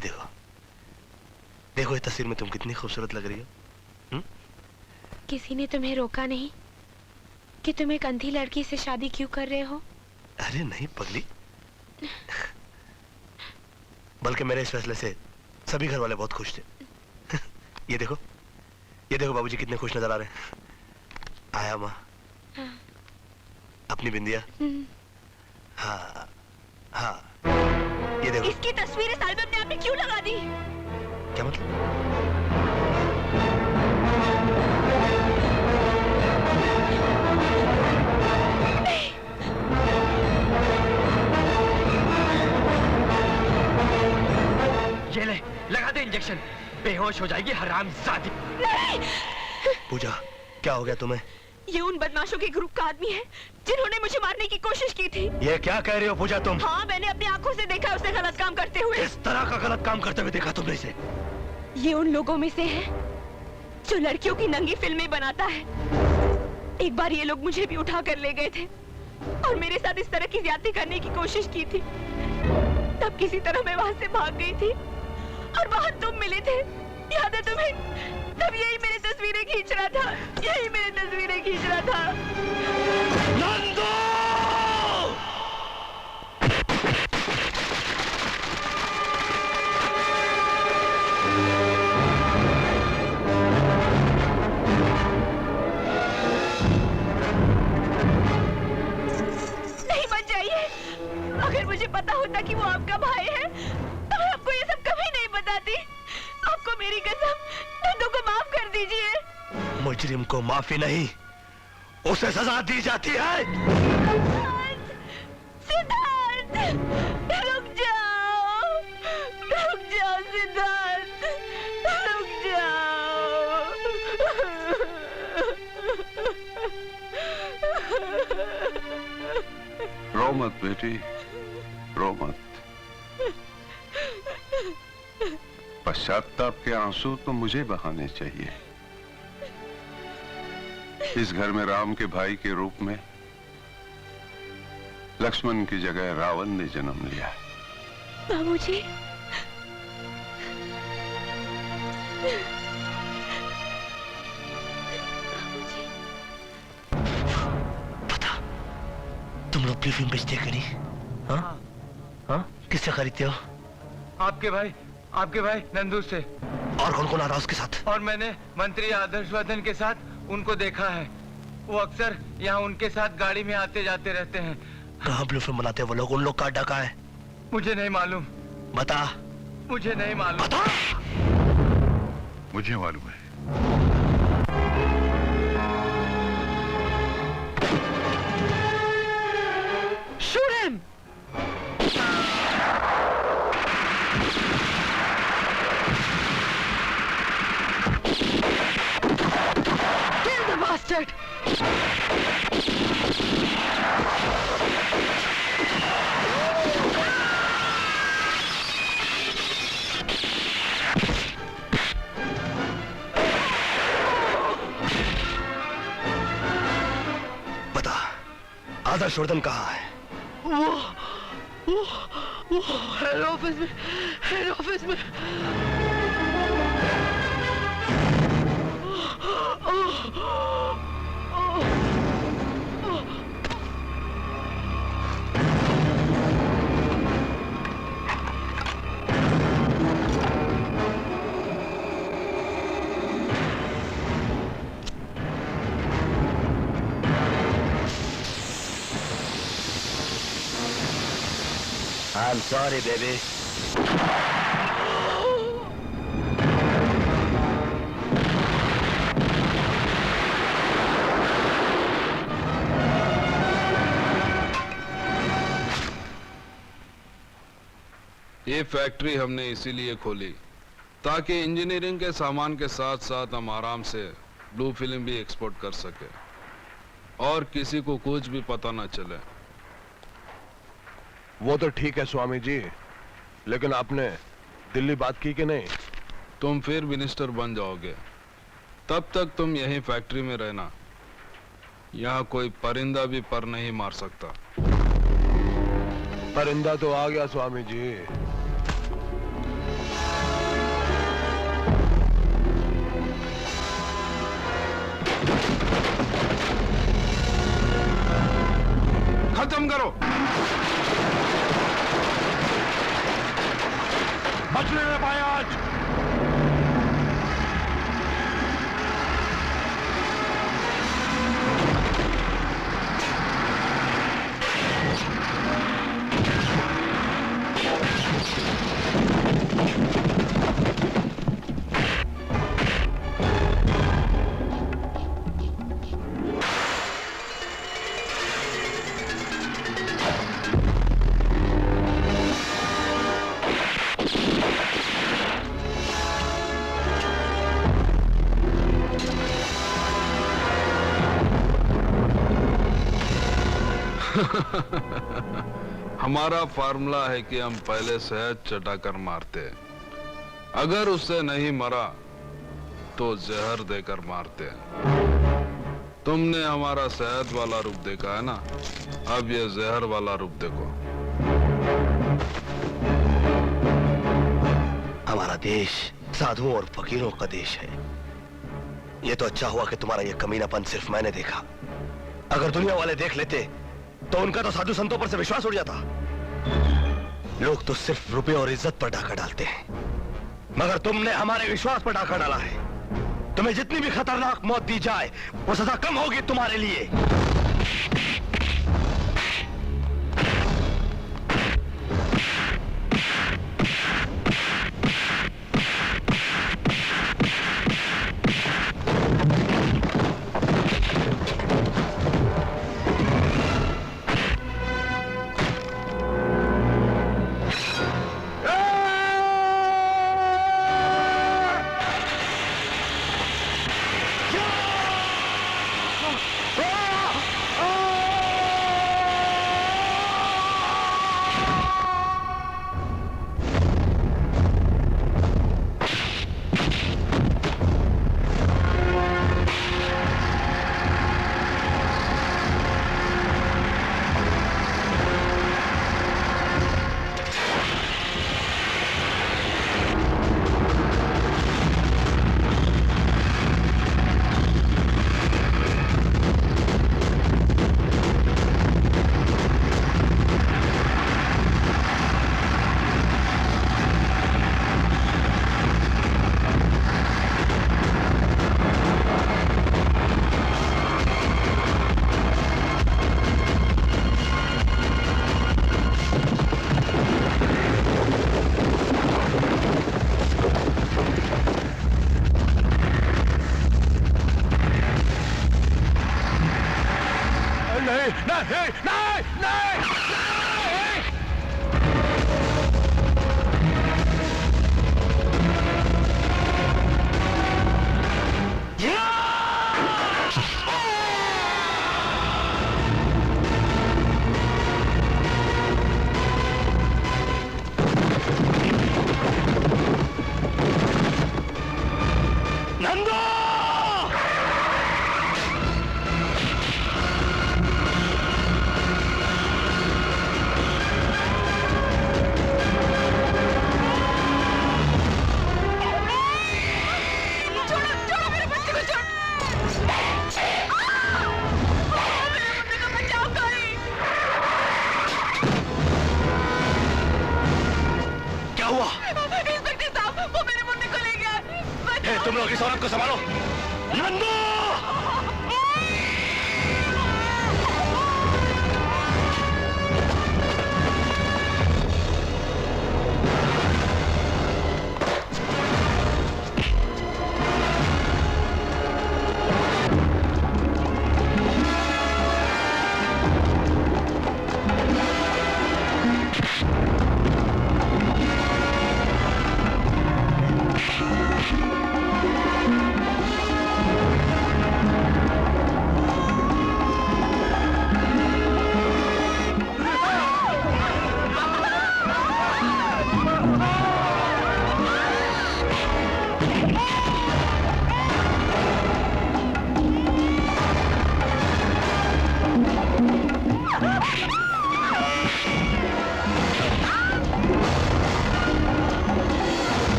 ये देखो, देखो ये तस्वीर में तुम कितनी खूबसूरत लग रही हो। किसी ने तुम्हें रोका नहीं कि तुम एक अंधी लड़की से शादी क्यों कर रहे हो? अरे नहीं पगली, बल्कि मेरे इस फैसले से सभी घर वाले बहुत खुश थे। ये देखो बाबूजी कितने खुश नजर आ रहे हैं। आया माँ, हाँ। अपनी बिंदिया। हाँ हाँ, ये देखो। इसकी तस्वीर इस एल्बम में आपने क्यों लगा दी? क्या मतलब? ये ले, लगा दे इंजेक्शन, बेहोश हो जाएगी हरामजादी। नहीं। पूजा, क्या हो गया तुम्हें? ये उन बदमाशों के ग्रुप का आदमी है जिन्होंने मुझे मारने की कोशिश की थी। ये क्या कह रही हो पूजा तुम? हाँ, मैंने अपनी आंखों से देखा उसे गलत काम करते हुए। किस तरह का गलत काम करते हुए देखा तुमने इसे? ये उन लोगों में से है जो लड़कियों की नंगी फिल्में बनाता है। एक बार ये लोग मुझे भी उठा कर ले गए थे और मेरे साथ इस तरह की ज्यादती करने की कोशिश की थी। तब किसी तरह मैं वहां से भाग गई थी और वहां तुम मिले थे, याद है तुम्हें? तब यही मेरी तस्वीरें खींच रहा था, यही मेरी तस्वीरें खींच रहा था। नंदू! नहीं, मत जाइए। अगर मुझे पता होता कि वो आपका भाई है तो मैं आपको ये सब कभी नहीं बताती। आपको मेरी कसम, नंदू को माफ कर दीजिए। मुजरिम को माफी नहीं, उसे सजा दी जाती है। सिद्धार्थ, रुक जाओ सिद्धार्थ, रुक जाओ। रो मत बेटी, रो मत। पश्चाताप के आंसू तो मुझे बहाने चाहिए। इस घर में राम के भाई के रूप में लक्ष्मण की जगह रावण ने जन्म लिया। बाबूजी, पता, तुम लोग प्री फिल्म बेचते कि नहीं? हाँ? हाँ? किससे खरीदते हो? आपके भाई नंदू से। और कौन कौन आ रहा उसके साथ? और मैंने मंत्री आदर्शवर्धन के साथ उनको देखा है। वो अक्सर यहाँ उनके साथ गाड़ी में आते जाते रहते हैं। कहाँ ब्लू फिल्म बनाते हैं वो लोग? उन लोग का अड्डा कहाँ है? मुझे नहीं मालूम। बता। मुझे नहीं मालूम। बता। मुझे मालूम है। Shoot him! Kill the bastard! बता, आदर्शवर्धन कहाँ है? वो हेड ऑफिस में I'm sorry, baby. ये फैक्ट्री हमने इसीलिए खोली ताकि इंजीनियरिंग के सामान के साथ साथ हम आराम से ब्लू फिल्म भी एक्सपोर्ट कर सके और किसी को कुछ भी पता ना चले। वो तो ठीक है स्वामी जी, लेकिन आपने दिल्ली बात की कि नहीं? तुम फिर मिनिस्टर बन जाओगे, तब तक तुम यहीं फैक्ट्री में रहना। यहाँ कोई परिंदा भी पर नहीं मार सकता। परिंदा तो आ गया स्वामी जी। खत्म करो। बचने में पाए आज। हमारा फार्मूला है कि हम पहले शहद चटाकर मारते हैं, अगर उससे नहीं मरा तो जहर देकर मारते हैं। तुमने हमारा शहद वाला रूप देखा है ना, अब ये जहर वाला रूप देखो। हमारा देश साधुओं और फकीरों का देश है। ये तो अच्छा हुआ कि तुम्हारा ये कमीनापन सिर्फ मैंने देखा। अगर दुनिया वाले देख लेते तो उनका तो साधु संतों पर से विश्वास उड़ जाता। लोग तो सिर्फ रुपए और इज्जत पर डाका डालते हैं, मगर तुमने हमारे विश्वास पर डाका डाला है। तुम्हें जितनी भी खतरनाक मौत दी जाए वो सजा कम होगी तुम्हारे लिए। तुम लोग इस औरत को संभालो। नंदू!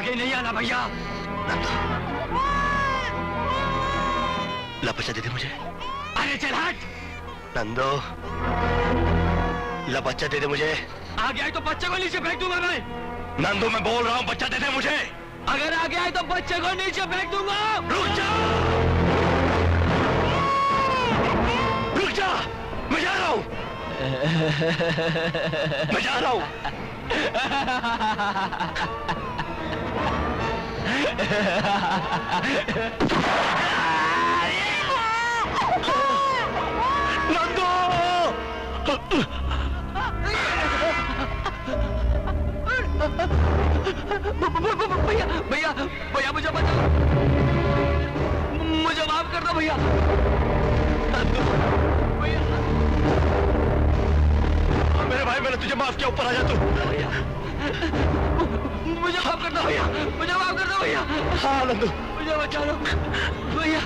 आगे नहीं आना भैया। नंदू, ला बच्चा दे दे मुझे। अरे चल हट। नंदू, ला बच्चा दे दे मुझे। आगे आए तो बच्चे को नीचे फेंक दूंगा मैं। नंदू मैं बोल रहा हूँ बच्चा दे दे मुझे। अगर आगे आए तो बच्चे को नीचे फेंक दूंगा। रुक जा, रुक जा, मैं जा रहा हूँ, मैं जा रहा हूँ। नंदू, भैया भैया भैया मुझे बचाओ, मुझे माफ कर दो भैया। भैया मेरे भाई मैंने तुझे माफ किया, ऊपर आ जा तू। मुझे माफ कर दो भैया, मुझे माफ कर दो भैया। हाँ नंदू, मुझे बचा लो भैया।